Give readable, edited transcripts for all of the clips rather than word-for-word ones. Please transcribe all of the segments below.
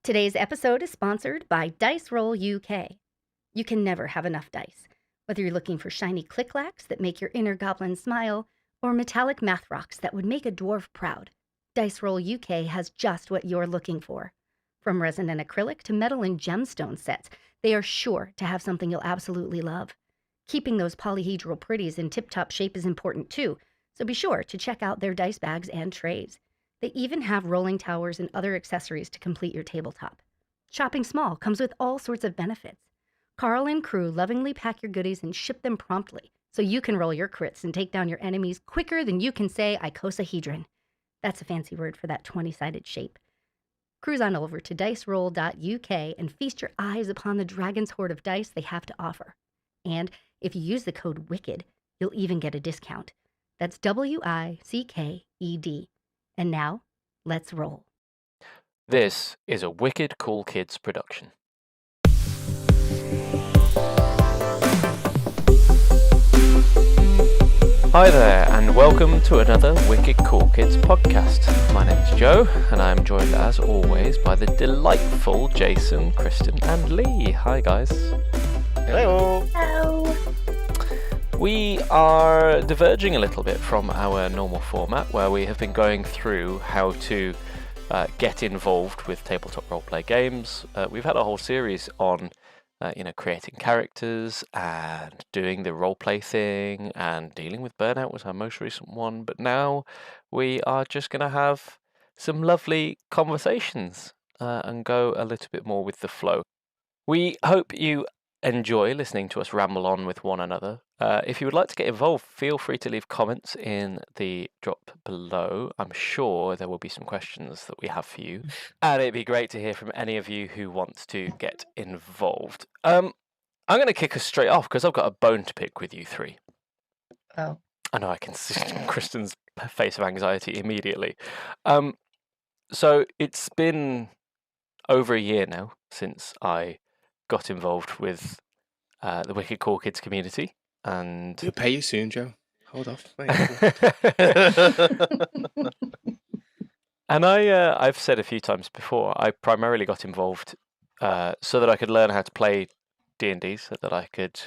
Today's episode is sponsored by Dice Roll UK. You can never have enough dice. Whether you're looking for shiny click-clacks that make your inner goblin smile, or metallic math rocks that would make a dwarf proud, Dice Roll UK has just what you're looking for. From resin and acrylic to metal and gemstone sets, they are sure to have something you'll absolutely love. Keeping those polyhedral pretties in tip-top shape is important too, so be sure to check out their dice bags and trays. They even have rolling towers and other accessories to complete your tabletop. Shopping small comes with all sorts of benefits. Carl and crew lovingly pack your goodies and ship them promptly, so you can roll your crits and take down your enemies quicker than you can say icosahedron. That's a fancy word for that 20-sided shape. Cruise on over to diceroll.uk and feast your eyes upon the dragon's hoard of dice they have to offer. And if you use the code WICKED, you'll even get a discount. That's WICKED. And now, let's roll. This is a Wicked Cool Kids production. Hi there, and welcome to another Wicked Cool Kids podcast. My name's Joe, and I'm joined as always by the delightful Jason, Kristin, and Lee. Hi guys. Hello. Hello. We are diverging a little bit from our normal format, where we have been going through how to get involved with tabletop roleplay games. We've had a whole series on creating characters and doing the roleplay thing, and dealing with burnout was our most recent one. But now we are just going to have some lovely conversations and go a little bit more with the flow. We hope you enjoy listening to us ramble on with one another. If you would like to get involved, feel free to leave comments in the drop below. I'm sure there will be some questions that we have for you, and it'd be great to hear from any of you who want to get involved. I'm going to kick us straight off because I've got a bone to pick with you three. Oh. I know I can see Kristen's face of anxiety immediately. So it's been over a year now since I got involved with the Wicked Cool Kids community, and We'll pay you soon, Joe. Hold off. And I've said a few times before, I primarily got involved so that I could learn how to play D&D, so that I could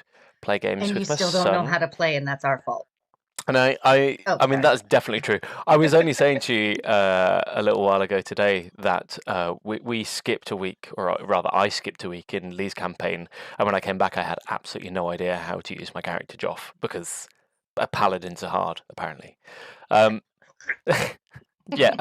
play games And you with my still son. don't know how to play, and that's our fault. And I mean, that's definitely true. I was only saying to you a little while ago today that we skipped a week, or rather I skipped a week in Lee's campaign, and when I came back I had absolutely no idea how to use my character Joff, because paladins are hard, apparently. Yeah,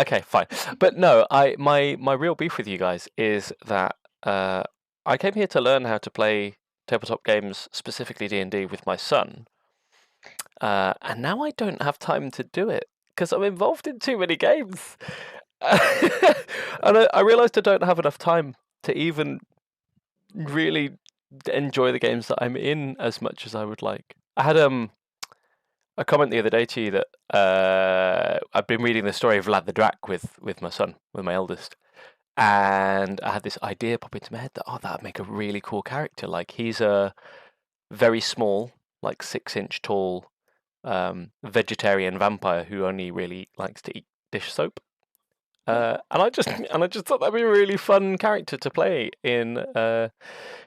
okay, fine. But no, my real beef with you guys is that I came here to learn how to play tabletop games, specifically D&D, with my son. And now I don't have time to do it because I'm involved in too many games. And I realised I don't have enough time to even really enjoy the games that I'm in as much as I would like. I had a comment the other day to you that I've been reading the story of Vlad the Drac with my son, with my eldest. And I had this idea pop into my head that, that would make a really cool character. Like, he's a very small, like 6-inch tall vegetarian vampire who only really likes to eat dish soap. And I just thought that'd be a really fun character to play in the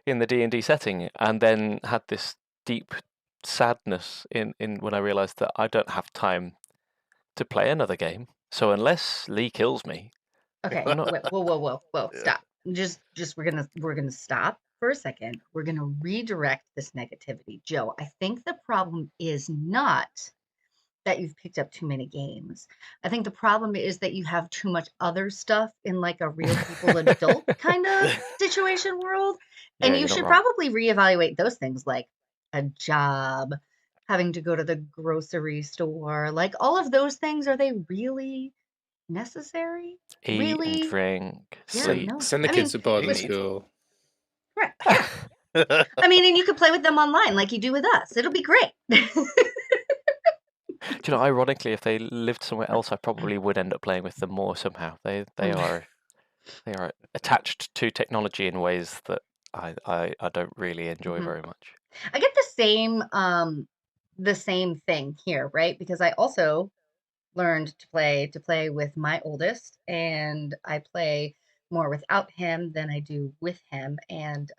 D&D setting, and then had this deep sadness in when I realised that I don't have time to play another game. So unless Lee kills me, Okay. Whoa! Stop. Just we're gonna stop for a second. We're gonna redirect this negativity, Joe. I think the problem is not that you've picked up too many games. I think the problem is that you have too much other stuff in like a real people adult kind of situation world. And you should probably reevaluate those things, like a job, having to go to the grocery store, like all of those things. Are they really necessary? Eat Really? and drink, Yeah, sleep. no. Send the kids to boarding school. Right. I mean, and you can play with them online like you do with us. It'll be great. Do you know, ironically, if they lived somewhere else, I probably would end up playing with them more somehow. They are attached to technology in ways that I don't really enjoy very much. I get the same thing here, right? Because I also learned to play with my oldest, and I play more without him than I do with him, and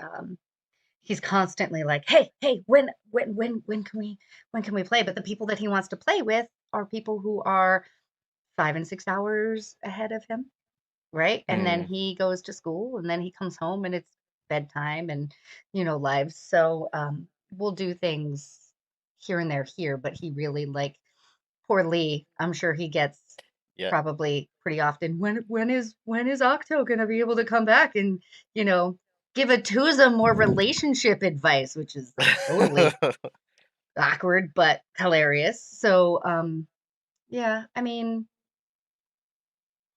he's constantly like, "Hey, when can we play?" But the people that he wants to play with are people who are 5 and 6 hours ahead of him, right? And then Mm. he goes to school, and then he comes home, and it's bedtime, and lives. So we'll do things here and there here, but he really like poor Lee. I'm sure he gets Yeah. probably pretty often. When is Octo gonna be able to come back and give a Tuza more relationship advice, which is totally awkward but hilarious. So yeah, I mean,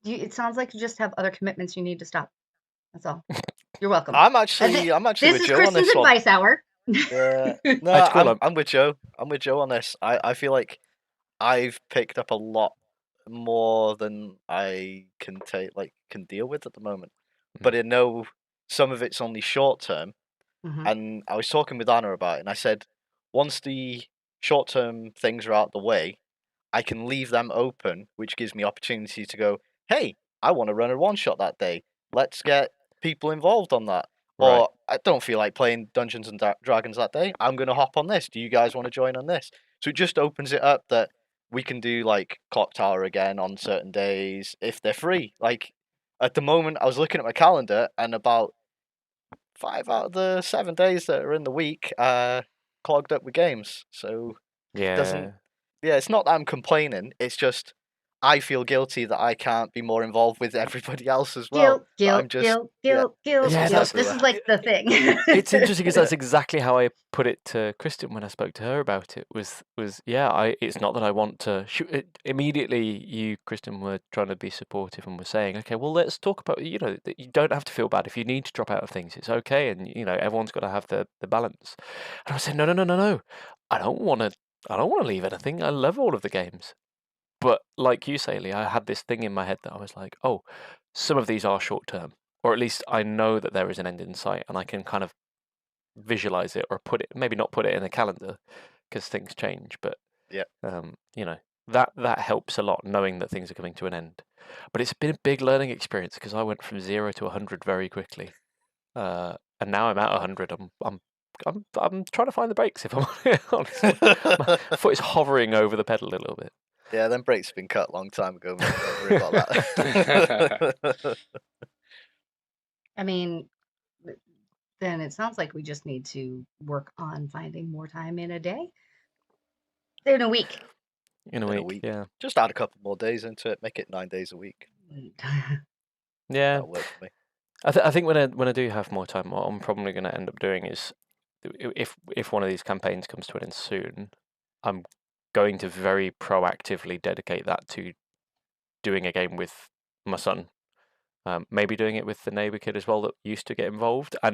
it sounds like you just have other commitments you need to stop. That's all. You're welcome. I'm actually This with is Joe on Kristen's this one. advice hour. Yeah. No, It's cool. I'm with Joe. I'm with Joe on this. I feel like I've picked up a lot more than I can deal with at the moment. But I know some of it's only short term. Mhm. And I was talking with Anna about it, and I said, once the short term things are out the way, I can leave them open, which gives me opportunity to go, hey, I want to run a one shot that day. Let's get people involved on that. Right. Or I don't feel like playing Dungeons and Dragons that day. I'm going to hop on this. Do you guys want to join on this? So it just opens it up that we can do like Clock Tower again on certain days if they're free. Like at the moment, I was looking at my calendar, and about 5 out of the 7 days that are in the week are clogged up with games. So it doesn't. Yeah. Yeah, it's not that I'm complaining. It's just I feel guilty that I can't be more involved with everybody else as well. Guilt, But guilt, I'm just guilt, guilt, guilt, it's Yeah, just guilt. that's This everywhere. is like the thing. it's interesting because that's exactly how I put it to Kristin when I spoke to her about it. Was yeah, it's not that I want to. Immediately, you, Kristin, were trying to be supportive and were saying, okay, well, let's talk about that you don't have to feel bad if you need to drop out of things. It's okay, and everyone's got to have the balance. And I said, no. I don't want to. I don't want to leave anything. I love all of the games. But like you say, Lee, I had this thing in my head that I was like, oh, some of these are short term, or at least I know that there is an end in sight, and I can kind of visualize it or maybe not put it in a calendar because things change. But Yeah. that helps a lot, knowing that things are coming to an end. But it's been a big learning experience because I went from 0 to 100 very quickly, and now I'm at 100. I'm trying to find the brakes, if I'm honest. My foot is hovering over the pedal a little bit. Yeah, them brakes have been cut a long time ago. Mate. Don't worry about that. I mean, then it sounds like we just need to work on finding more time in a day, in a week. In a week, yeah. Just add a couple more days into it. Make it 9 days a week. Yeah. That'll work for me. I think when I do have more time, what I'm probably going to end up doing is, if one of these campaigns comes to an end soon, I'm going to very proactively dedicate that to doing a game with my son. Maybe doing it with the neighbor kid as well that used to get involved, and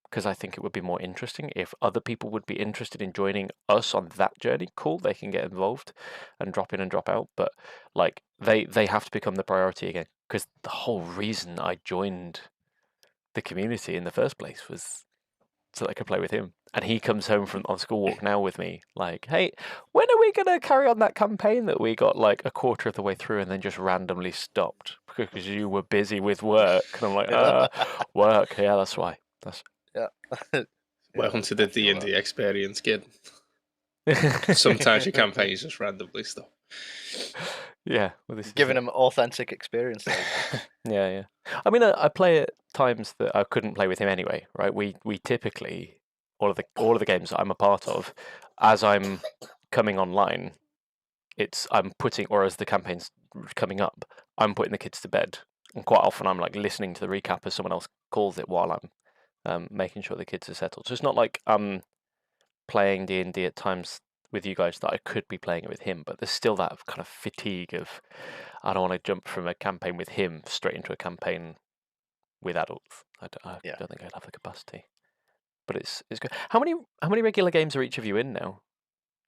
because I think it would be more interesting if other people would be interested in joining us on that journey. Cool, they can get involved and drop in and drop out, but like they have to become the priority again, because the whole reason I joined the community in the first place was so that I could play with him. And he comes home from on school walk now with me, like, hey, when are we gonna carry on that campaign that we got like a quarter of the way through and then just randomly stopped because you were busy with work? And I'm like, work, yeah, that's why. Yeah. Welcome to the D&D experience, kid. Sometimes your campaigns just randomly stop. Yeah, well, this Giving is them authentic experience. yeah. I mean, I play at times that I couldn't play with him anyway, right? We typically all of the games that I'm a part of, as I'm coming online, I'm putting, or as the campaign's coming up, I'm putting the kids to bed, and quite often I'm like listening to the recap as someone else calls it while I'm making sure the kids are settled. So it's not like I'm playing D&D at times with you guys that I could be playing it with him, but there's still that kind of fatigue of I don't want to jump from a campaign with him straight into a campaign with adults. I don't think I'd have the capacity. But it's good. How many regular games are each of you in now?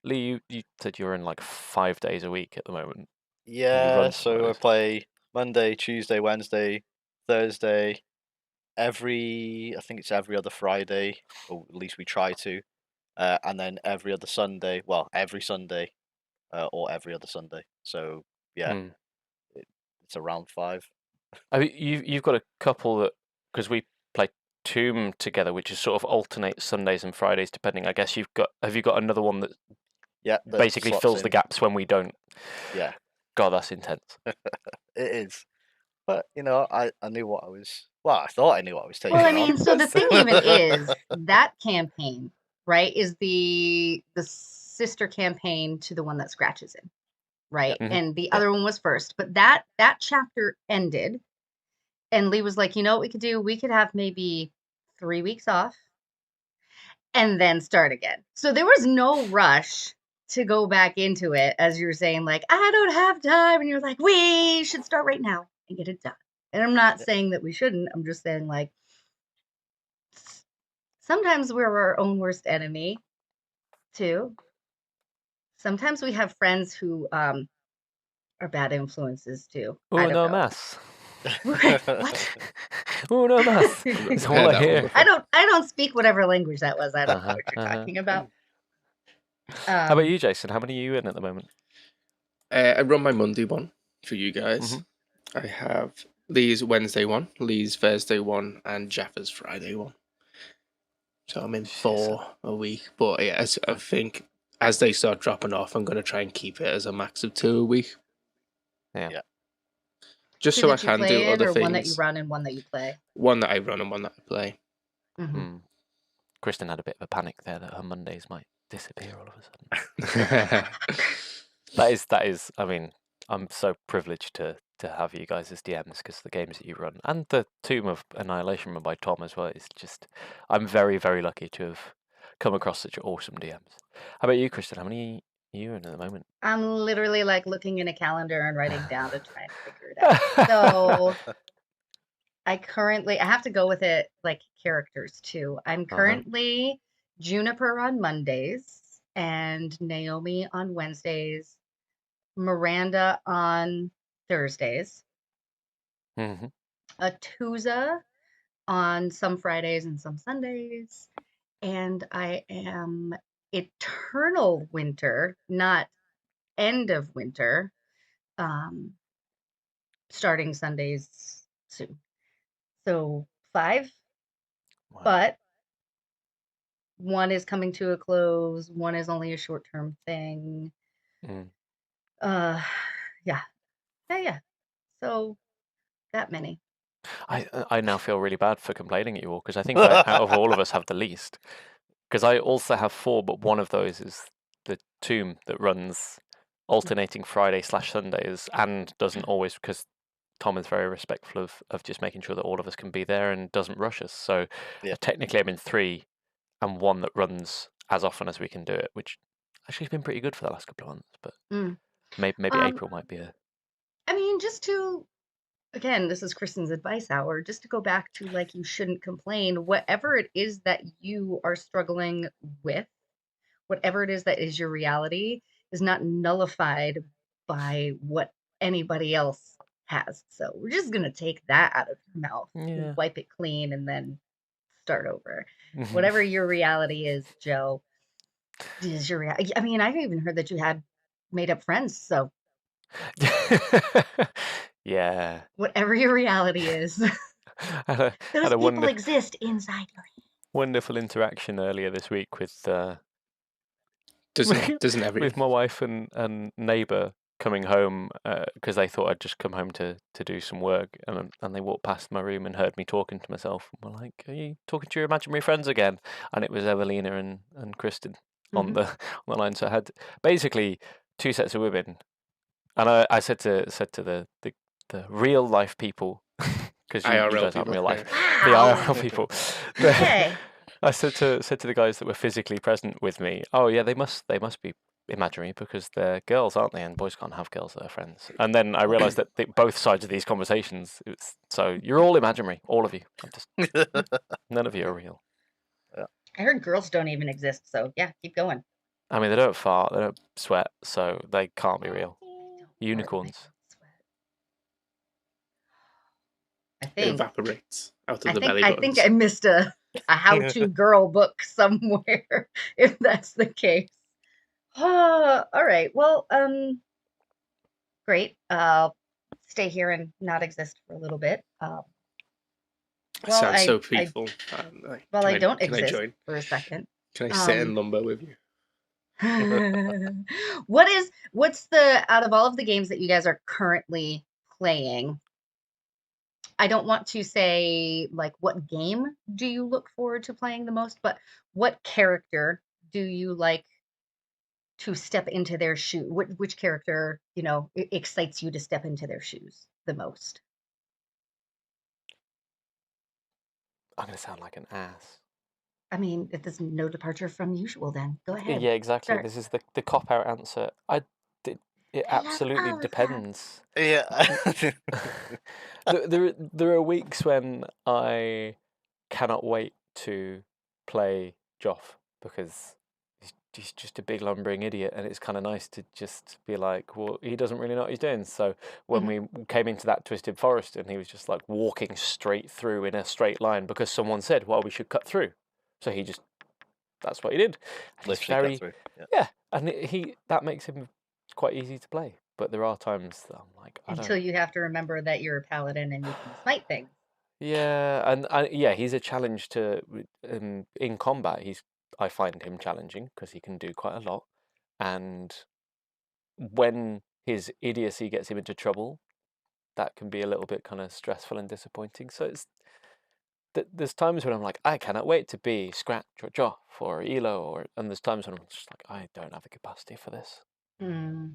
Lee, you said you're in like 5 days a week at the moment. Yeah, so I play Monday, Tuesday, Wednesday, Thursday, I think it's every other Friday, or at least we try to, and then every other Sunday, every Sunday, or every other Sunday. So yeah, it's around 5. I mean, you've got a couple that, because we play Tomb together, which is sort of alternate Sundays and Fridays depending. I guess have you got another one that Yeah, that basically slots fills the in. gaps when we don't? Yeah, God, that's intense. it is. But I knew what I was. Well, I thought I knew what I was taking Well, I on. mean, so the thing even is that campaign, right, is the sister campaign to the one that Scratches in, right? Mhm. And the Yeah. other one was first, but that chapter ended, and Lee was like, you know what we could do? We could have maybe 3 weeks off and then start again. So there was no rush to go back into it, as you're saying, like, I don't have time, and you're like, we should start right now and get it done. And I'm not Yeah. saying that we shouldn't. I'm just saying, like, sometimes we're our own worst enemy, too. Sometimes we have friends who are bad influences, too. I don't Uno know. más. What? Uno más. I've That's heard all I that one hear. before. I don't speak whatever language that was. I don't know Uh-huh, what you're uh-huh. talking about. How about you, Jason? How many are you in at the moment? I run my Monday one for you guys. Mhm. I have Lee's Wednesday one, Lee's Thursday one, and Jaffa's Friday one. So I'm in 4 a week. But yeah, I think as they start dropping off, I'm going to try and keep it as a max of 2 a week. Yeah. Just Two so I that you can play do in, other or things. one that you run and one that you play? One that I run and one that I play. Mm-hmm. Kristin had a bit of a panic there that her Mondays might disappear all of a sudden. That is. I mean, I'm so privileged to have you guys as DMs because the games that you run and the Tomb of Annihilation run by Tom as well. It's just, I'm very, very lucky to have come across such awesome DMs. How about you, Kristin? How many are you in at the moment? I'm literally like looking in a calendar and writing down to try and figure it out. So I have to go with it like characters too. I'm currently Juniper on Mondays and Naomi on Wednesdays, Miranda on Thursdays, Mm-hmm. Atuza on some Fridays and some Sundays, and I am Eternal Winter, not End of Winter, starting Sundays soon. So 5, Wow. but one is coming to a close. One is only a short-term thing. Yeah. Yeah. So that many. I now feel really bad for complaining at you all because I think out of all of us have the least. Because I also have 4, but one of those is the Tomb that runs alternating Friday/Sundays and doesn't always, because Tom is very respectful of just making sure that all of us can be there and doesn't rush us. So Yeah. technically I'm in 3 and one that runs as often as we can do it, which actually has been pretty good for the last couple of months. But maybe April might be a... I mean, just to, again, this is Kristen's advice hour, just to go back to like, you shouldn't complain. Whatever it is that you are struggling with, whatever it is that is your reality, is not nullified by what anybody else has. So we're just going to take that out of your mouth, Yeah. wipe it clean, and then start over. Whatever your reality is, Joe, is your reality. I mean, I've even heard that you had made up friends. So Yeah. whatever your reality is, Had those a people exist inside your head. wonderful interaction earlier this week with Doesn't everyone? with my wife and neighbour coming home because they thought I'd just come home to do some work, and they walked past my room and heard me talking to myself. And were like, "Are you talking to your imaginary friends again?" And it was Evelina and Kristin on the line. So I had basically 2 sets of women, and I said to the real life people because you IRL guys aren't people, real life, yeah. the Wow. IRL people. Okay. I said to the guys that were physically present with me, "Oh yeah, they must be imaginary because they're girls, aren't they? And boys can't have girls that are friends." And then I realised that both sides of these conversations, so you're all imaginary, all of you. None of you are real. I heard girls don't even exist. So yeah, keep going. I mean, they don't fart, they don't sweat, so they can't be real. Unicorns. I It think evaporates out of the belly I buttons. think I missed a how-to girl book somewhere if that's the case. All right. Well, great. stay here and not exist for a little bit. It Well, sounds so I peaceful. well, I don't Can I exist join? for a second. Can I sit in lumber with you? What's out of all of the games that you guys are currently playing? I don't want to say like what game do you look forward to playing the most, but what character do you like to step into their shoe? Which character, excites you to step into their shoes the most? I'm gonna sound like an ass. I mean, if there's no departure from usual, then go ahead. Yeah, exactly. Start. This is the cop out answer. It I love absolutely all of them. depends. Yeah. There are weeks when I cannot wait to play Joff because he's just a big lumbering idiot, and it's kind of nice to just be like, well, he doesn't really know what he's doing. So when we came into that twisted forest, and he was just like walking straight through in a straight line because someone said, well, we should cut through. So that's what he did. And he's Literally cut through. yeah, and that makes him quite easy to play. But there are times that I'm like, Until you have to remember that you're a paladin and you can smite things. Yeah, and he's a challenge to in combat. I find him challenging because he can do quite a lot, and when his idiocy gets him into trouble, that can be a little bit kind of stressful and disappointing. So there's times when I'm like, I cannot wait to be Scratch or Joff or Elo, and there's times when I'm just like, I don't have the capacity for this. Hmm.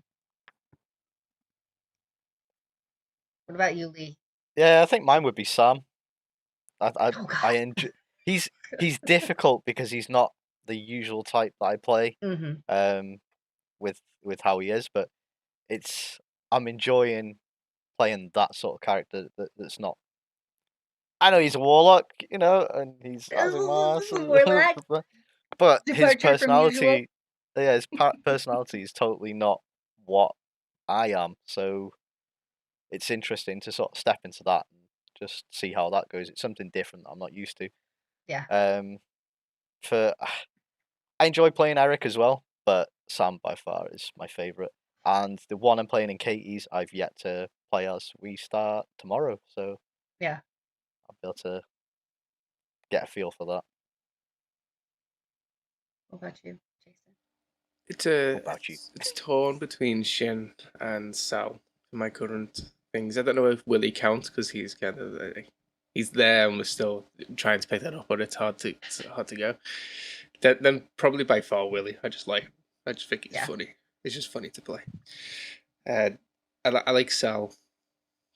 What about you, Lee? Yeah, I think mine would be Sam. I Oh God. enjoy. He's difficult because he's not the usual type that I play. Mm-hmm. With how he is, but I'm enjoying playing that sort of character that's not. I know he's a warlock, and he's Azimars, Warlock. but his Departure from usual. personality, yeah, his personality is totally not what I am. So it's interesting to sort of step into that and just see how that goes. It's something different that I'm not used to. Yeah. I enjoy playing Eric as well, but Sam by far is my favourite. And the one I'm playing in Katie's, I've yet to play as. We start tomorrow, so Yeah. I'll be able to get a feel for that. What about you, Jason? It's torn between Shin and Sal for my current things. I don't know if Willie counts because he's kind of he's there and we're still trying to pick that up, but it's hard to go. Then probably by far Willie. I just think he's funny. It's just funny to play. I like Sal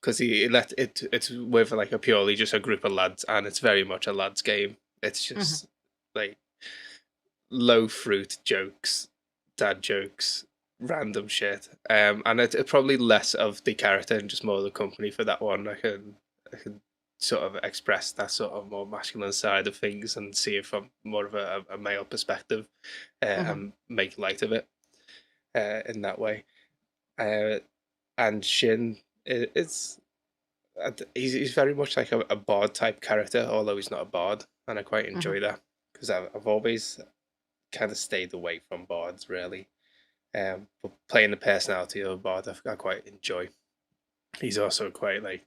because it's with like a purely just a group of lads, and it's very much a lads game. It's just like low fruit jokes, dad jokes, random shit. And it's probably less of the character and just more of the company for that one. I can sort of express that sort of more masculine side of things and see it from more of a male perspective, and make light of it in that way. And Shin he's very much like a bard type character, although he's not a bard, and I quite enjoy that because I've always kind of stayed away from bards really. But playing the personality of a bard, I quite enjoy. He's also quite like,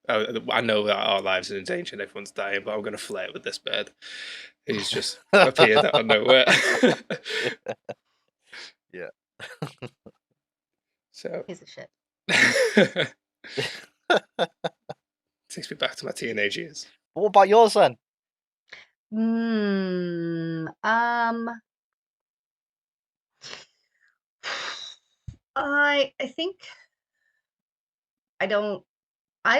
I know that our lives are in danger and everyone's dying, but I'm going to flirt with this bird who's just appeared out of nowhere. Yeah. So Piece of shit. Takes me back to my teenage years. What about yours then? I think I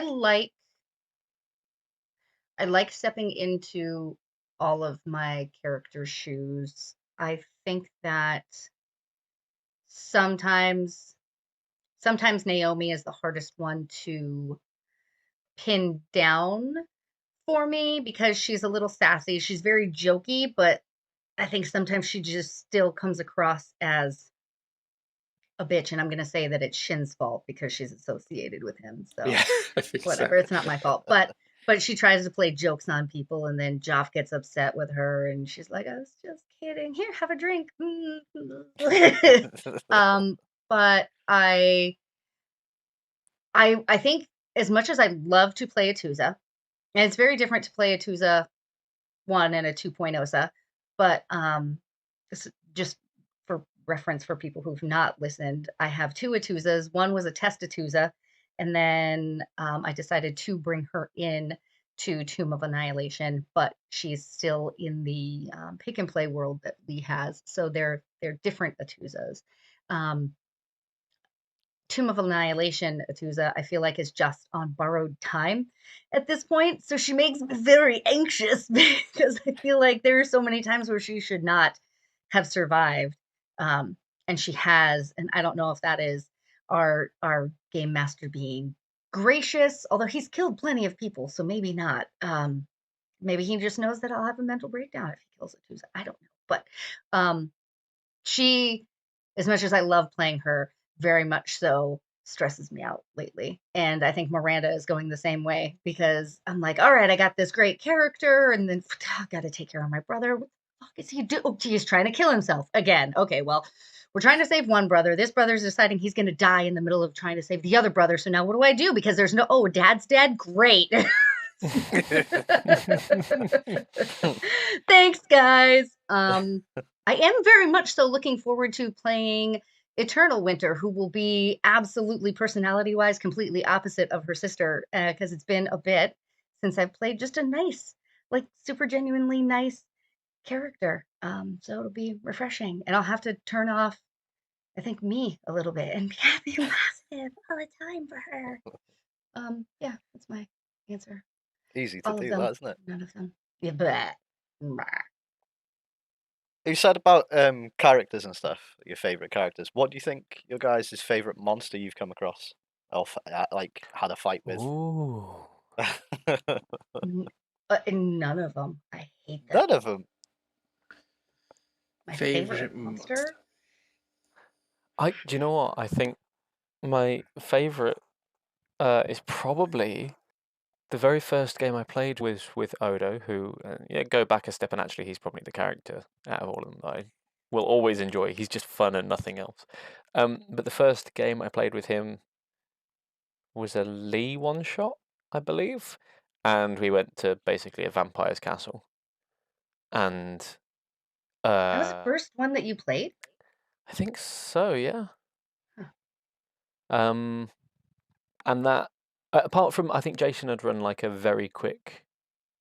like stepping into all of my characters' shoes. I think that sometimes Naomi is the hardest one to pin down for me because she's a little sassy. She's very jokey, but I think sometimes she just still comes across as a bitch, and I'm going to say that it's Shin's fault because she's associated with him. So Yeah, I think whatever, so. it's not my fault. But she tries to play jokes on people, and then Joff gets upset with her, and she's like, "I was just kidding. Here, have a drink." But I think as much as I love to play a Tusa, and it's very different to play a Tusa 1 and a 2.0, but just for reference for people who've not listened, I have 2 Atuzas. One was a test Atusa, and then I decided to bring her in to Tomb of Annihilation, but she's still in the pick and play world that Lee has, so they're different Atuzas. Um, Tomb of Annihilation, Atusa, I feel like is just on borrowed time at this point. So she makes me very anxious because I feel like there are so many times where she should not have survived. And she has, and I don't know if that is our game master being gracious, although he's killed plenty of people, so maybe not. Maybe he just knows that I'll have a mental breakdown if he kills Atusa. I don't know. But she, as much as I love playing her, very much so stresses me out lately. And I think Miranda is going the same way because I'm like, all right, I got this great character, and then got to take care of my brother. What the fuck is he doing? Oh, he's trying to kill himself again. Okay, well, we're trying to save one brother. This brother's deciding he's going to die in the middle of trying to save the other brother. So now what do I do? Because there's no, oh, dad's dead? Great. Thanks, guys. I am very much so looking forward to playing Eternal Winter, who will be absolutely personality-wise completely opposite of her sister, because it's been a bit since I've played just a nice, like super genuinely nice character. So it'll be refreshing, and I'll have to turn off, I think, me a little bit and be happy and positive all the time for her. Yeah, that's my answer. Easy to All of do them, that, isn't it? none of them. Yeah, but You said about characters and stuff, your favorite characters. What do you think your guys' favorite monster you've come across, or like had a fight with? Ooh. none of them. I hate them. None of them. My Favorite favorite monster? monster? Do you know what? I think my favorite is probably the very first game I played was with Odo, who, go back a step, and actually he's probably the character out of all of them that I will always enjoy. He's just fun and nothing else. But the first game I played with him was a Lee one-shot, I believe, and we went to basically a vampire's castle. And That was the first one that you played? I think so, yeah. Huh. And that, apart from, I think Jason had run like a very quick,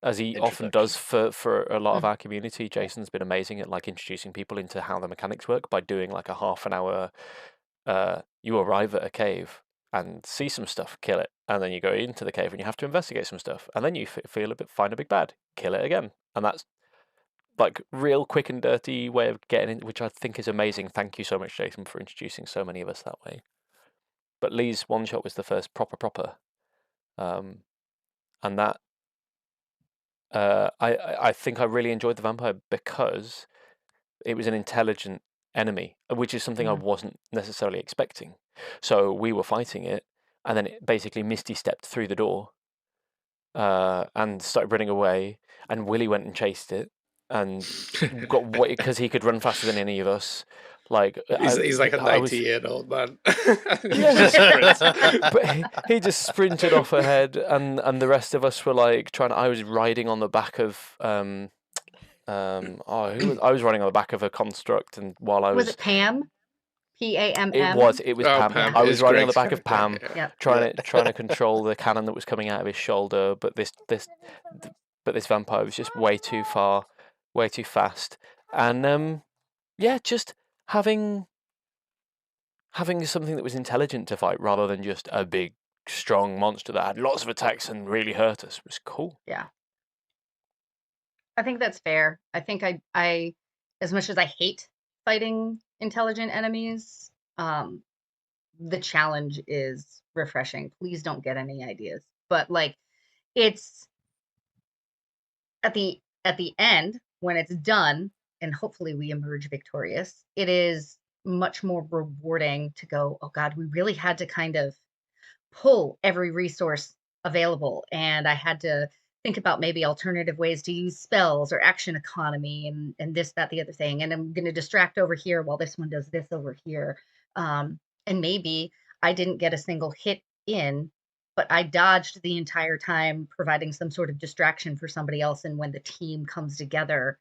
as he often does for a lot of our community. Jason's been amazing at like introducing people into how the mechanics work by doing like a half an hour. You arrive at a cave and see some stuff, kill it, and then you go into the cave and you have to investigate some stuff, and then you feel a bit, find a big bad, kill it again, and that's like real quick and dirty way of getting in, which I think is amazing. Thank you so much, Jason, for introducing so many of us that way. But Lee's one shot was the first proper, and that I think I really enjoyed the vampire because it was an intelligent enemy, which is something I wasn't necessarily expecting. So we were fighting it, and then it basically Misty stepped through the door and started running away, and Willie went and chased it and got away because he could run faster than any of us. Like he's like a 90-year-old man. But he just sprinted off ahead, and the rest of us were like trying. I was riding on the back of I was riding on the back of a construct, and while I was it Pam? P-A-M-M? It was Pam. Pam. I was riding on the back of Pam, Yeah. trying to control the cannon that was coming out of his shoulder, but this vampire was just way too far, way too fast, and just having something that was intelligent to fight rather than just a big, strong monster that had lots of attacks and really hurt us was cool. Yeah. I think that's fair. I think I as much as I hate fighting intelligent enemies, the challenge is refreshing. Please don't get any ideas. But like it's at the end when it's done and hopefully we emerge victorious, it is much more rewarding to go, oh God, we really had to kind of pull every resource available. And I had to think about maybe alternative ways to use spells or action economy and this, that, the other thing. And I'm going to distract over here while this one does this over here. And maybe I didn't get a single hit in, but I dodged the entire time, providing some sort of distraction for somebody else. And when the team comes together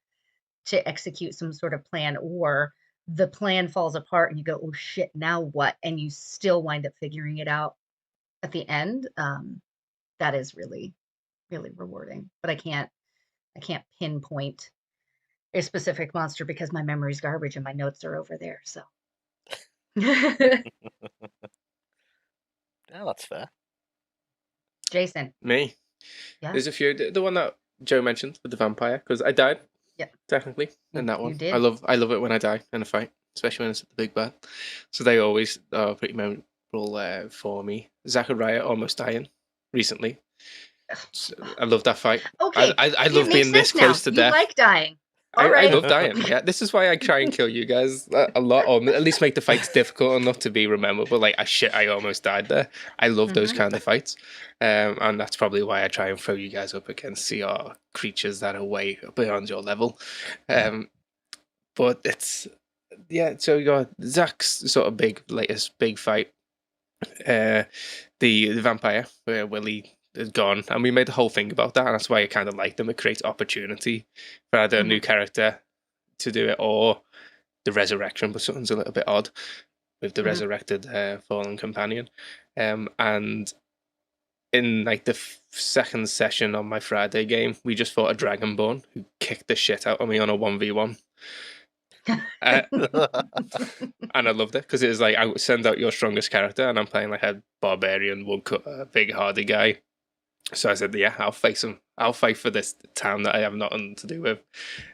to execute some sort of plan, or the plan falls apart and you go, oh shit, now what? And you still wind up figuring it out at the end. That is really, really rewarding. But I can't pinpoint a specific monster because my memory's garbage and my notes are over there. So Yeah, that's fair. Jason, Me. yeah, There's a few. The one that Joe mentioned with the vampire, because I died. Yeah. Technically, in that you one. did. I love it when I die in a fight, especially when it's the big bad. So they always are pretty memorable for me. Zachariah almost dying recently. So I love that fight. Okay, I it love makes being this sense now. close to You death. like dying. All I right. love dying. Yeah, this is why I try and kill you guys a lot, or at least make the fights difficult enough to be rememberable. Like, I almost died there. I love those kind of fights, and that's probably why I try and throw you guys up against CR creatures that are way beyond your level. But it's so you got Zach's sort of latest big fight, the vampire where Willie is gone, and we made the whole thing about that, and that's why I kind of liked them. It creates opportunity for either a new character to do it or the resurrection, but something's a little bit odd with the resurrected fallen companion. And in like the second session on my Friday game, we just fought a Dragonborn who kicked the shit out of me on a 1v1. And I loved it because it was like, I would send out your strongest character, and I'm playing like a barbarian woodcutter, big hardy guy. So I said, yeah, I'll face him. I'll fight for this town that I have nothing to do with.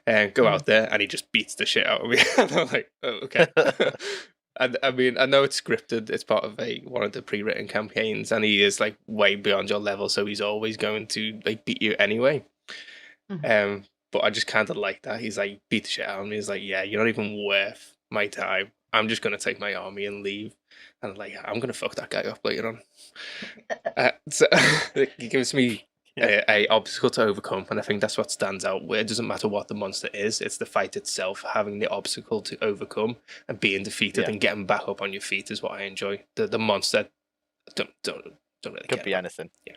And go out there, and he just beats the shit out of me. And I'm like, oh, okay. And I mean, I know it's scripted. It's part of one of the pre-written campaigns, and he is like way beyond your level, so he's always going to like beat you anyway. But I just kind of like that. He's like, beat the shit out of me. He's like, yeah, you're not even worth my time. I'm just going to take my army and leave. And I'm like, I'm going to fuck that guy up later on. So it gives me a obstacle to overcome. And I think that's what stands out. Where it doesn't matter what the monster is. It's the fight itself. Having the obstacle to overcome and being defeated and getting back up on your feet is what I enjoy. The monster, don't really Could care be about. anything. Yeah.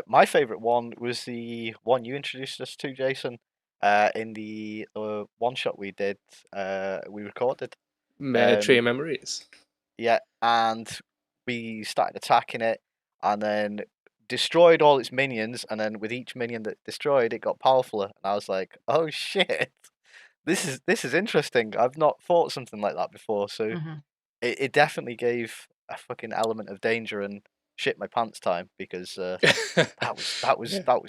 My favourite one was the one you introduced us to, Jason, in the one shot we did. We recorded. Tree of Memories. Yeah, and we started attacking it, and then destroyed all its minions, and then with each minion that destroyed, it got powerful. And I was like, "Oh shit, this is interesting. I've not fought something like that before." So it definitely gave a fucking element of danger and shit my pants time because that was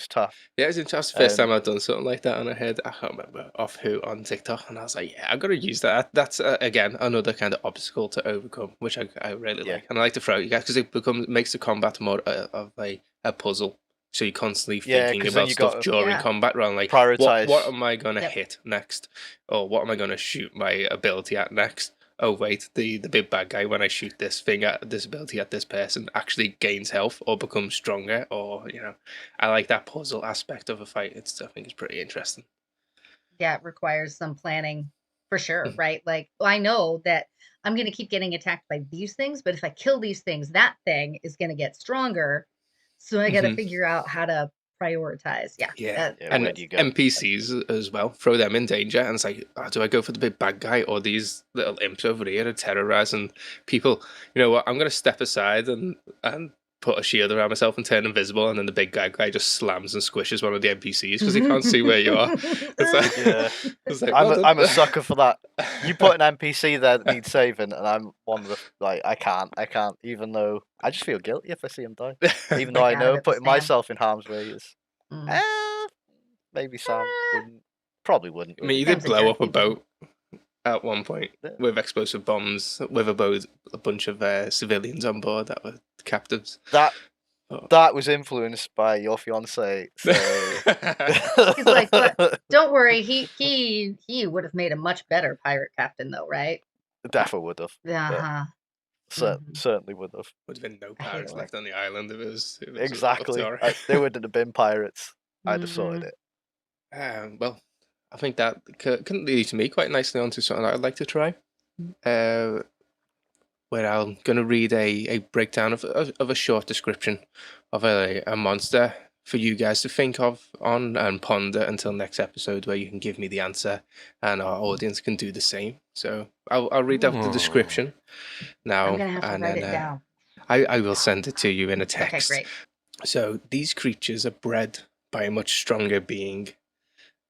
tough. Yeah, it was interesting. That's the first time I've done something like that, and I can't remember off who on TikTok, and I was like, yeah, I've got to use that. That's again another kind of obstacle to overcome, which I really like, and I like to throw you guys because it makes the combat more of a puzzle. So you're constantly thinking about stuff during combat, rather than like prioritize. What am I going to hit next, or what am I going to shoot my ability at next? Oh wait, the big bad guy, when I shoot this thing at this ability at this person, actually gains health or becomes stronger, or I like that puzzle aspect of a fight. I think it's pretty interesting. Yeah, it requires some planning for sure, right? Like, I know that I'm going to keep getting attacked by these things, but if I kill these things, that thing is going to get stronger. So I got to figure out how to prioritize. Yeah. And NPCs as well, throw them in danger, and it's like, do I go for the big bad guy or these little imps over here are terrorizing people? You know what, I'm gonna step aside and put a shield around myself and turn invisible, and then the big guy just slams and squishes one of the NPCs because he can't see where you are. It's like, I'm a sucker for that. You put an NPC there that needs saving, and I'm one of the I can't. Even though I just feel guilty if I see him die. Even though I know putting myself in harm's way is. Maybe Sam probably wouldn't. I mean, you did blow up a boat at one point with explosive bombs with a bunch of civilians on board that were captives. That was influenced by your fiance. So he's like, but don't worry, he would have made a much better pirate captain, though, right? Definitely would have. Yeah. Certainly would have. Would have been no pirates left on the island if it was exactly. There wouldn't have been pirates. I'd have sorted it. Well, I think that couldn't lead to me quite nicely onto something I'd like to try. where I'm going to read a breakdown of a short description of a monster for you guys to think of on and ponder until next episode, where you can give me the answer and our audience can do the same. So I'll read out the description now. I'm gonna have to and write then, it down. I will send it to you in a Okay, text. great. So these creatures are bred by a much stronger being.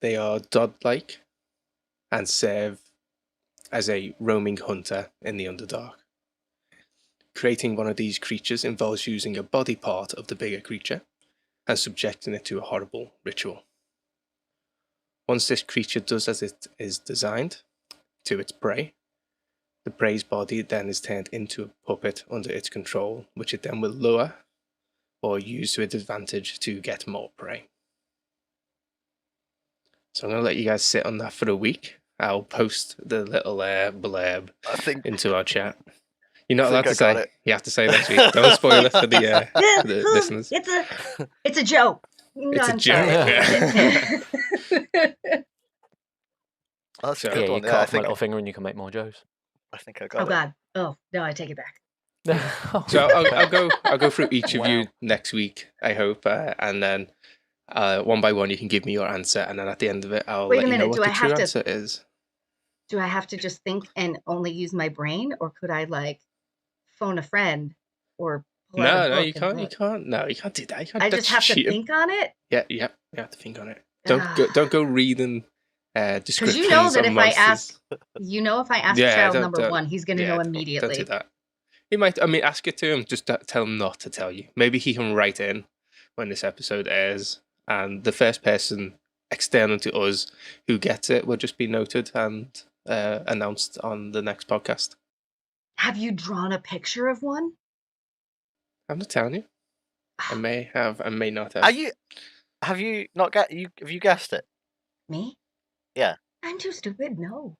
They are dog-like and serve as a roaming hunter in the Underdark. Creating one of these creatures involves using a body part of the bigger creature and subjecting it to a horrible ritual. Once this creature does as it is designed to its prey, the prey's body then is turned into a puppet under its control, which it then will lure or use to its advantage to get more prey. So I'm going to let you guys sit on that for a week. I'll post the little blurb into our chat. You're not allowed to say. You have to say next week. Don't spoil it for the listeners. It's a joke. It's No, a joke. That's a Yeah, good you one. cut Yeah, I off my think little finger and you can make more Joes. I think I got Oh it. God. Oh no, I take it back. So I'll go through each of you next week, I hope, and then one by one you can give me your answer, and then at the end of it I'll let you know what the true answer is. Do I have to just think and only use my brain, or could I like phone a friend or pull out a book You can't. No, you can't do that. You can't, I just have to think on it. Yeah, you have to think on it. Don't go reading descriptions. Because you know that if monsters. if I ask child number 1, he's going to know immediately. Don't do that. He might. ask it to him. Just tell him not to tell you. Maybe he can write in when this episode airs, and the first person external to us who gets it will just be noted and announced on the next podcast. Have you drawn a picture of one? I'm not telling you. I may have. I may not have. Have you not have you guessed it? Me? Yeah. I'm too stupid. No.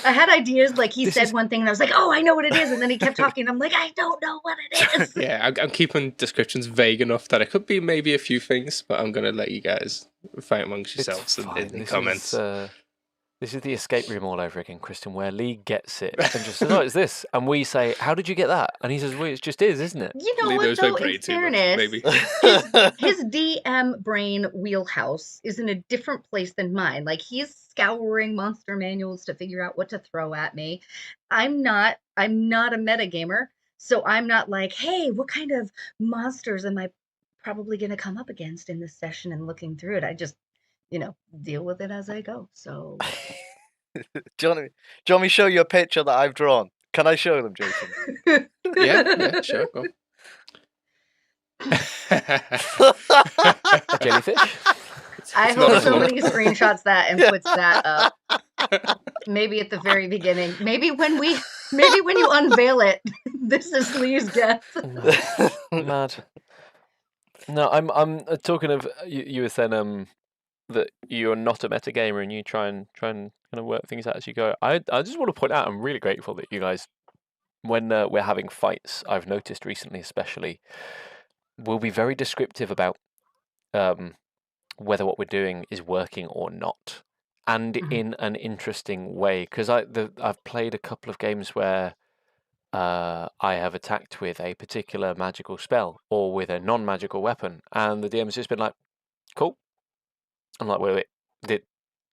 I had ideas, like he said one thing and I was like, oh, I know what it is. And then he kept talking. I'm like, I don't know what it is. Yeah, I'm keeping descriptions vague enough that it could be maybe a few things, but I'm going to let you guys fight amongst yourselves in the comments. This is the escape room all over again, Kristin, where Lee gets it and just says, oh, it's this. And we say, how did you get that? And he says, well, it just is, isn't it? You know what, though, in fairness, his DM brain wheelhouse is in a different place than mine. Like, he's scouring monster manuals to figure out what to throw at me. I'm not a metagamer, so I'm not like, hey, what kind of monsters am I probably going to come up against in this session and looking through it? I just, deal with it as I go. So, do you want me to show you a picture that I've drawn? Can I show them, Jason? Yeah, sure. Go. A jellyfish? I hope somebody screenshots that and puts that up. Maybe at the very beginning. Maybe when you unveil it, this is Lee's guess. Mad. No, I'm talking of you were saying that you're not a metagamer and you try and kind of work things out as you go. I just want to point out I'm really grateful that you guys, when we're having fights, I've noticed recently especially, will be very descriptive about whether what we're doing is working or not, and in an interesting way. Because I've played a couple of games where I have attacked with a particular magical spell or with a non-magical weapon, and the DM's just been like, cool. I'm like, wait, did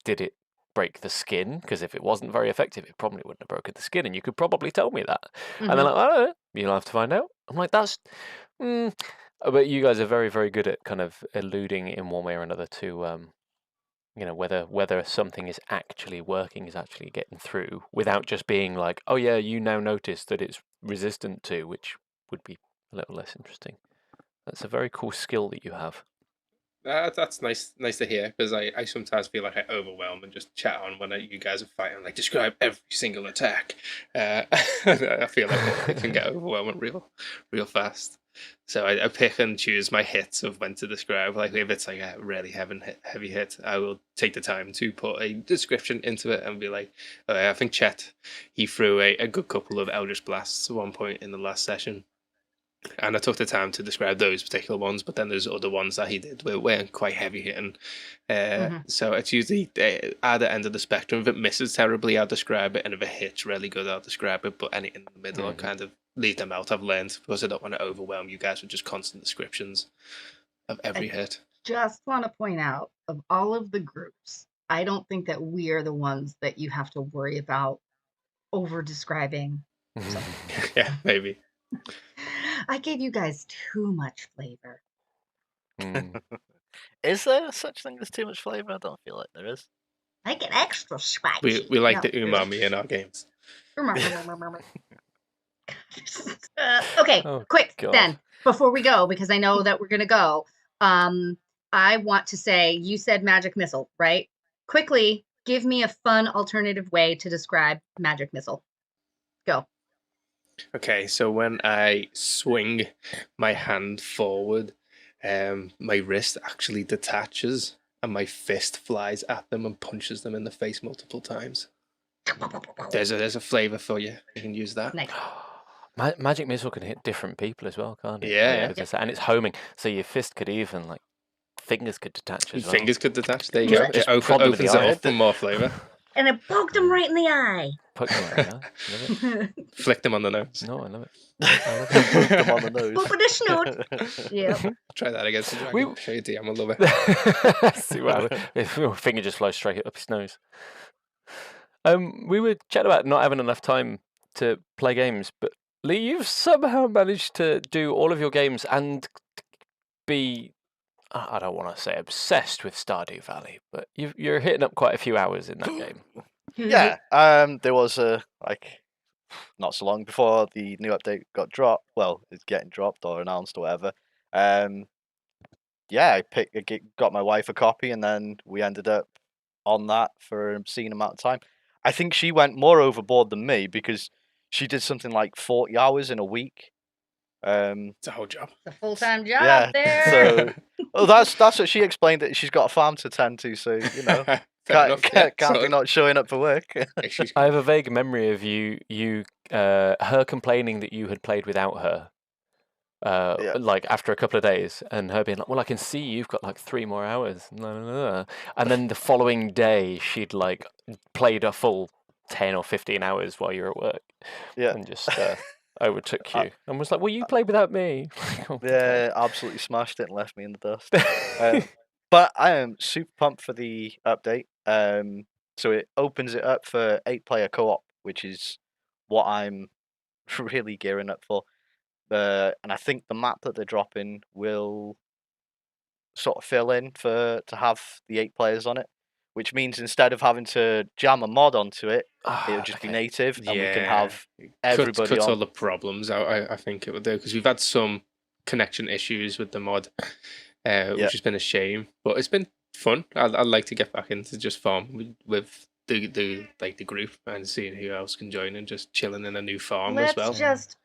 it break the skin? Because if it wasn't very effective, it probably wouldn't have broken the skin, and you could probably tell me that. And they're like, I don't know, you'll have to find out. I'm like, that's... But you guys are very, very good at kind of alluding in one way or another to, whether something is actually working, is actually getting through, without just being like, oh yeah, you now notice that it's resistant to, which would be a little less interesting. That's a very cool skill that you have. That's nice to hear, because I sometimes feel like I overwhelm and just chat on when you guys are fighting, like describe every single attack. I feel like it can get overwhelming real fast. So I pick and choose my hits of when to describe. Like if it's like a really heavy hit, I will take the time to put a description into it and be like, I think Chet, he threw a good couple of Eldritch Blasts at one point in the last session. And I took the time to describe those particular ones, but then there's other ones that he did weren't quite heavy hitting. So it's usually either end of the spectrum. If it misses terribly, I'll describe it, and if it hits really good, I'll describe it. But anything in the middle, I'll kind of leave them out. I've learned, because I don't want to overwhelm you guys with just constant descriptions of every hit. Just want to point out, of all of the groups, I don't think that we are the ones that you have to worry about over describing. Yeah, maybe. I gave you guys too much flavor. Is there such thing as too much flavor? I don't feel like there is. Make it extra spicy. We like No. the umami in our games. Okay, Oh, quick God. then, before we go, because I know that we're going to go. I want to say, you said magic missile, right? Quickly, give me a fun alternative way to describe magic missile. Go. Okay, so when I swing my hand forward, my wrist actually detaches and my fist flies at them and punches them in the face multiple times. There's a flavour for you. You can use that. Nice. Magic missile can hit different people as well, can't it? Yeah. And it's homing, so your fist could even, like, fingers could detach as well. Fingers could detach. There you go. Just It prod them in opens the it eye. up for more flavour. And it poked him right in the eye. Poke them right now. Love it. Flick them on the nose. No, I love it. Poke them on the nose. Poke with a snoot. Yep. Try that against the dragon. We- Show your DM, I love it. See what happens. If your finger just flies straight up his nose. We were chatting about not having enough time to play games, but Lee, you've somehow managed to do all of your games and be, I don't want to say obsessed with Stardew Valley, but you're hitting up quite a few hours in that game. Yeah, there was not so long before the new update got dropped. Well, it's getting dropped or announced or whatever. Yeah, I got my wife a copy, and then we ended up on that for an obscene amount of time. I think she went more overboard than me because she did something like 40 hours in a week. It's a whole job. It's a full-time job Yeah, there. So that's what she explained, that she's got a farm to tend to, so you know. Fair enough, yeah. Can't be not showing up for work. I have a vague memory of her complaining that you had played without her, like after a couple of days, and her being like, "Well, I can see you've got like 3 more hours." And then the following day, she'd like played a full 10 or 15 hours while you were at work, and just overtook you and was like, "Well, you played without me." Oh, Yeah, absolutely smashed it and left me in the dust. But I am super pumped for the update. So it opens it up for 8-player co-op, which is what I'm really gearing up for. And I think the map that they're dropping will sort of fill in to have the 8 players on it, which means instead of having to jam a mod onto it, it'll just be native, and we can have everybody cuts on. all the problems out. I think it would do, because we've had some connection issues with the mod, which has been a shame, but it's been fun. I'd like to get back into just farm with the group and seeing who else can join and just chilling in a new farm as well. Let's just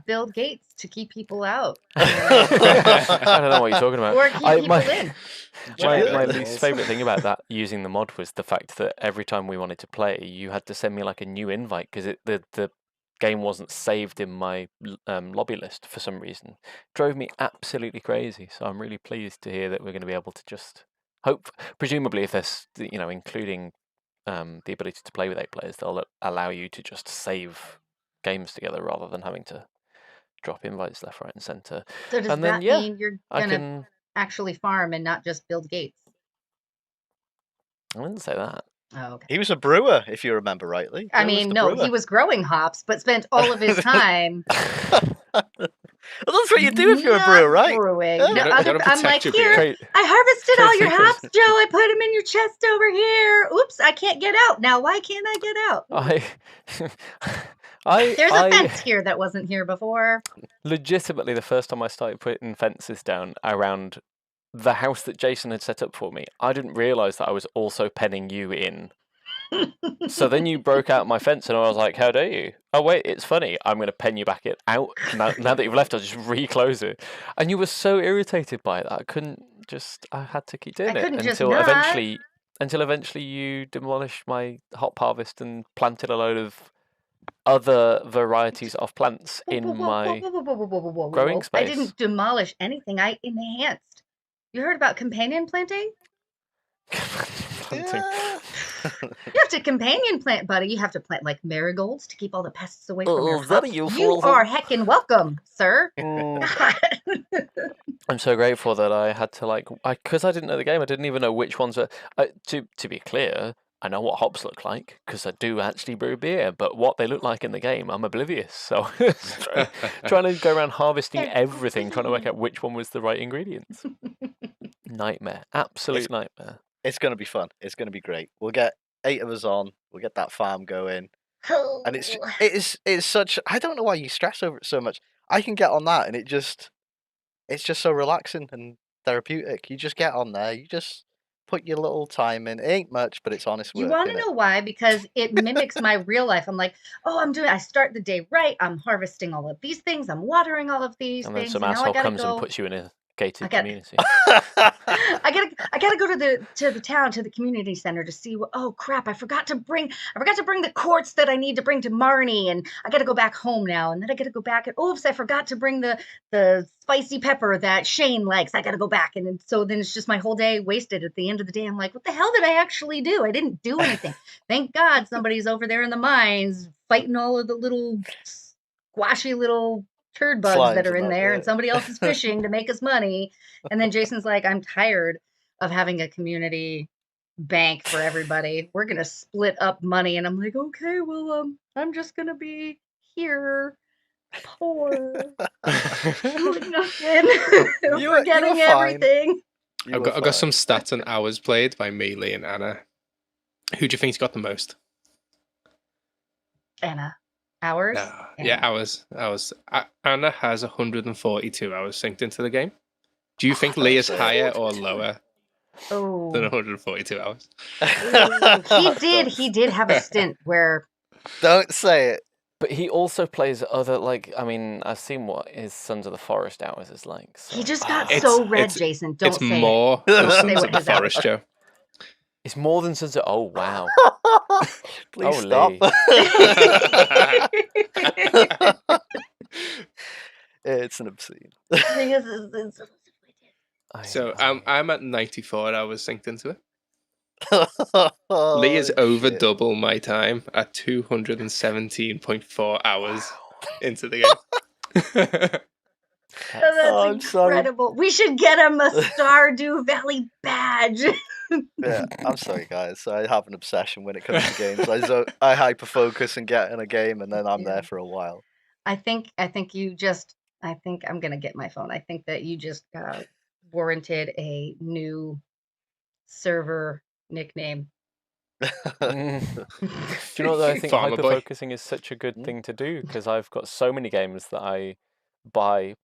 build gates to keep people out. I don't know what you're talking about. Or keep people in. My least favourite thing about that using the mod was the fact that every time we wanted to play, you had to send me like a new invite because the game wasn't saved in my lobby list for some reason. Drove me absolutely crazy. So I'm really pleased to hear that we're going to be able to just presumably if there's including the ability to play with 8 players, they'll allow you to just save games together rather than having to drop invites left, right, and centre. So does And that then, mean you're gonna actually farm and not just build gates? I wouldn't say that. Oh, okay. He was a brewer, if you remember rightly. I Joe was mean, the no, brewer. he was growing hops, but spent all of his time. Well, that's what you do if you're a not brewer, right? Brewing. Yeah. No, You gotta I'm like, protect your here, beer. I harvested all your Trade hops, Joe. I put them in your chest over here. Oops, I can't get out. Now, why can't I get out? There's a fence here that wasn't here before. Legitimately, the first time I started putting fences down around the house that Jason had set up for me, I didn't realise that I was also penning you in. So then you broke out my fence, and I was like, "How dare you?" Oh wait, it's funny. I'm going to pen you back out. Now that you've left, I'll just reclose it. And you were so irritated by it that I had to keep doing I it couldn't just until not. eventually you demolished my hop harvest and planted a load of other varieties of plants in my growing I space. didn't demolish anything. I enhanced. You heard about companion planting? Planting. Yeah. You have to companion plant, buddy. You have to plant like marigolds to keep all the pests away from your very house. useful. You are heckin' welcome, sir. I'm so grateful that I had to because I didn't know the game. I didn't even know which ones were. To be clear, I know what hops look like because I do actually brew beer. But what they look like in the game, I'm oblivious. So trying to go around harvesting everything, trying to work out which one was the right ingredients. Nightmare, absolute nightmare. It's going to be fun. It's going to be great. We'll get 8 of us on. We'll get that farm going. And it's such. I don't know why you stress over it so much. I can get on that, and it's just so relaxing and therapeutic. You just get on there. You just put your little time in. It ain't much, but it's honest work. You want to know why? Because it mimics my real life. I'm like, I start the day right. I'm harvesting all of these things. I'm watering all of these And then things. some And now I asshole gotta comes go. and puts you in a gated I got- community. I gotta go to the town, to the community center to see what. Oh crap! I forgot to bring the quartz that I need to bring to Marnie, and I gotta go back home now. And then I gotta go back and oops, I forgot to bring the spicy pepper that Shane likes. I gotta go back, and so then it's just my whole day wasted. At the end of the day, I'm like, what the hell did I actually do? I didn't do anything. Thank God somebody's over there in the mines fighting all of the little squashy little turd bugs Slimes that are and in that, there, yeah. and somebody else is fishing to make us money. And then Jason's like, I'm tired of having a community bank for everybody. We're gonna split up money. And I'm like, okay, well, I'm just gonna be here, poor, doing nothing, You were forgetting fine. everything. I've got some stats and hours played by me, Lee, and Anna. Who do you think's got the most? Anna, hours. No. Yeah, hours. Anna has 142 hours synced into the game. Do you think Lee is that's it. higher or lower Oh, than 142 hours? he did have a stint where Don't say it. But he also plays other, I've seen what his Sons of the Forest hours is like. So. he just got It's- so red. it's- Jason, don't It's say more Don't than say Sons what of the his hours Forest, are. Joe. It's more than Sons of... Oh, wow. Please Holy. stop. It's an obscene. it. So I'm at 94 hours synced into it. Oh, Lee is over shit. double my time at 217.4 hours into the game. That's Oh, I'm sorry. incredible. We should get him a Stardew Valley badge. Yeah, I'm sorry, guys. I have an obsession when it comes to games. I hyper focus and get in a game, and then I'm Yeah. there for a while. I think I'm gonna get my phone. I think that you just warranted a new server nickname. Do you know that I think Farmer boy. hyper-focusing is such a good thing to do? Because I've got so many games that I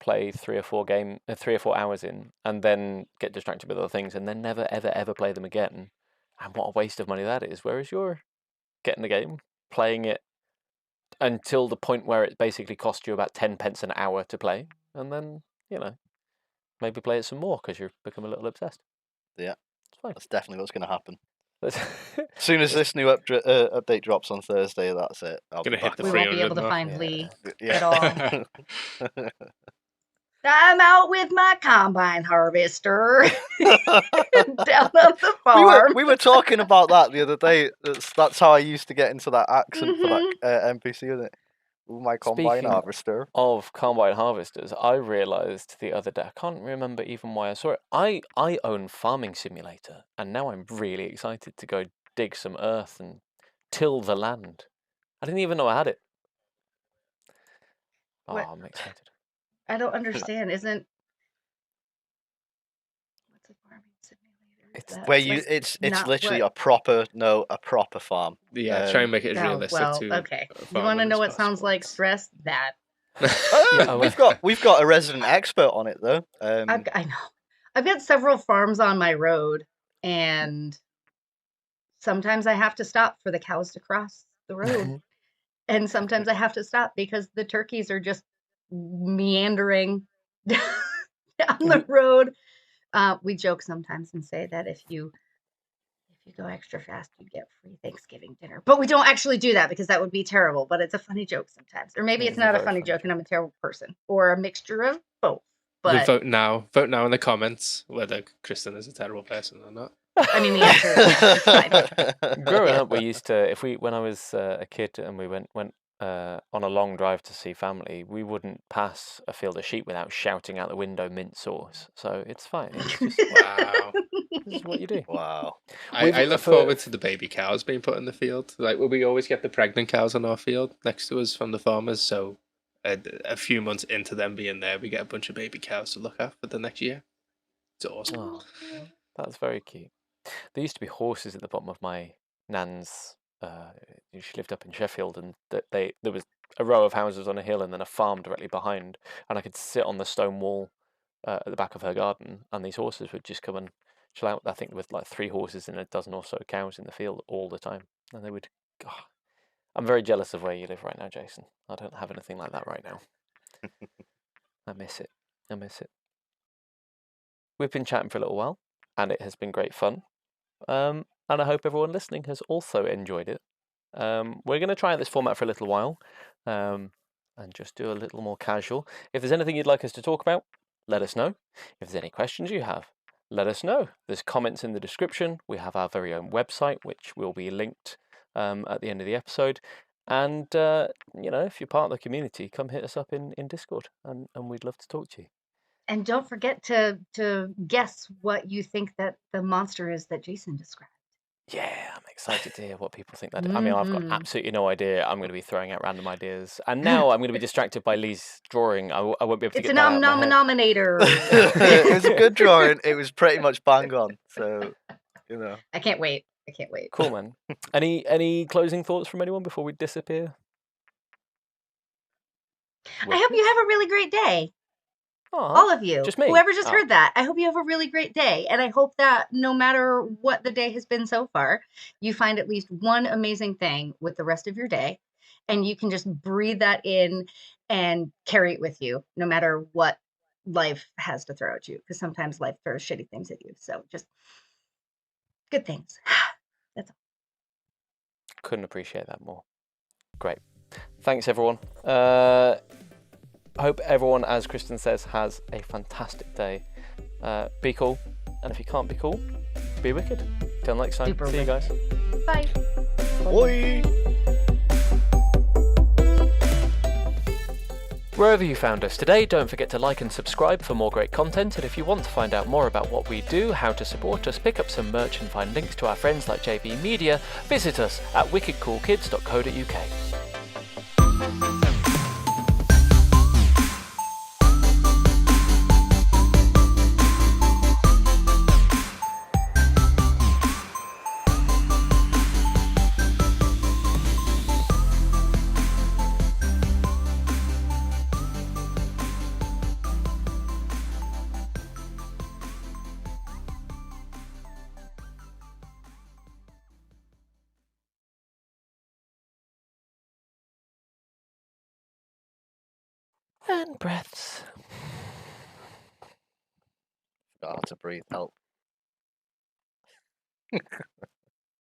play 3 or 4 hours in, and then get distracted with other things, and then never, ever, ever play them again. And what a waste of money that is. Whereas you're getting the game, playing it until the point where it basically costs you about 10 pence an hour to play, and then, maybe play it some more because you've become a little obsessed. Yeah. It's fine. That's definitely what's going to happen. Let's- As soon as this new update drops on Thursday, that's it. I'll Gonna be hit back the We on. won't be 300 able to mark. find Yeah. Lee Yeah. at all. I'm out with my combine harvester down on the farm. We were talking about that the other day. That's how I used to get into that accent for that NPC, isn't it? Ooh, my combine Speaking harvester. of combine harvesters, I realised the other day, I can't remember even why I saw it. I own Farming Simulator, and now I'm really excited to go dig some earth and till the land. I didn't even know I had it. Oh, What? I'm excited. I don't understand. What's a farming simulator? It's That's Where like it's not literally what- a proper farm. Yeah, try and make it as Oh, realistic well, to. okay. a You farmer want to know as what sounds possible. like stress? That. We've got a resident expert on it though. I know. I've got several farms on my road, and sometimes I have to stop for the cows to cross the road. And sometimes I have to stop because the turkeys are just meandering down the road. We joke sometimes and say that if you you go extra fast, you get free Thanksgiving dinner. But we don't actually do that because that would be terrible. But it's a funny joke sometimes. Or maybe It it's is a not a very funny funny joke and I'm a terrible person. Or a mixture of both. You can But vote now. Vote now in the comments whether Kristin is a terrible person or not. I mean, the answer is fine. Growing up, we used to, when I was a kid and we went on a long drive to see family, we wouldn't pass a field of sheep without shouting out the window mint sauce. So it's fine. It's just Wow. this is what you do. Wow. I look forward to the baby cows being put in the field. Like we always get the pregnant cows on our field next to us from the farmers. So a few months into them being there, we get a bunch of baby cows to look at for the next year. It's awesome. Oh, that's very cute. There used to be horses at the bottom of my nan's. She lived up in Sheffield, and there was a row of houses on a hill, and then a farm directly behind. And I could sit on the stone wall at the back of her garden, and these horses would just come and chill out. I think with like 3 horses and a dozen or so cows in the field all the time, and they would. Oh, I'm very jealous of where you live right now, Jason. I don't have anything like that right now. I miss it. I miss it. We've been chatting for a little while, and it has been great fun. And I hope everyone listening has also enjoyed it. We're going to try out this format for a little while, and just do a little more casual. If there's anything you'd like us to talk about, let us know. If there's any questions you have, let us know. There's comments in the description. We have our very own website, which will be linked at the end of the episode. And, if you're part of the community, come hit us up in Discord, and we'd love to talk to you. And don't forget to guess what you think that the monster is that Jason described. Yeah, I'm excited to hear what people think that. I mean, I've got absolutely no idea. I'm going to be throwing out random ideas, and now I'm going to be distracted by Lee's drawing. I won't be able to It's get a that out of my head. nominator. It was a good drawing. It was pretty much bang on. So, I can't wait. I can't wait. Cool, man. Any closing thoughts from anyone before we disappear? I hope you have a really great day. Aw, All of you. just me? Whoever just Oh. heard that. I hope you have a really great day. And I hope that no matter what the day has been so far, you find at least one amazing thing with the rest of your day. And you can just breathe that in and carry it with you, no matter what life has to throw at you. Because sometimes life throws shitty things at you. So just good things. That's all. Couldn't appreciate that more. Great. Thanks, everyone. Hope everyone, as Kristin says, has a fantastic day. Be cool. And if you can't be cool, be wicked. Till next time. Super See you guys. Bye. Oi! Wherever you found us today, don't forget to like and subscribe for more great content. And if you want to find out more about what we do, how to support us, pick up some merch and find links to our friends like JV Media, visit us at wickedcoolkids.co.uk. And breaths. Forgot how to breathe. Help.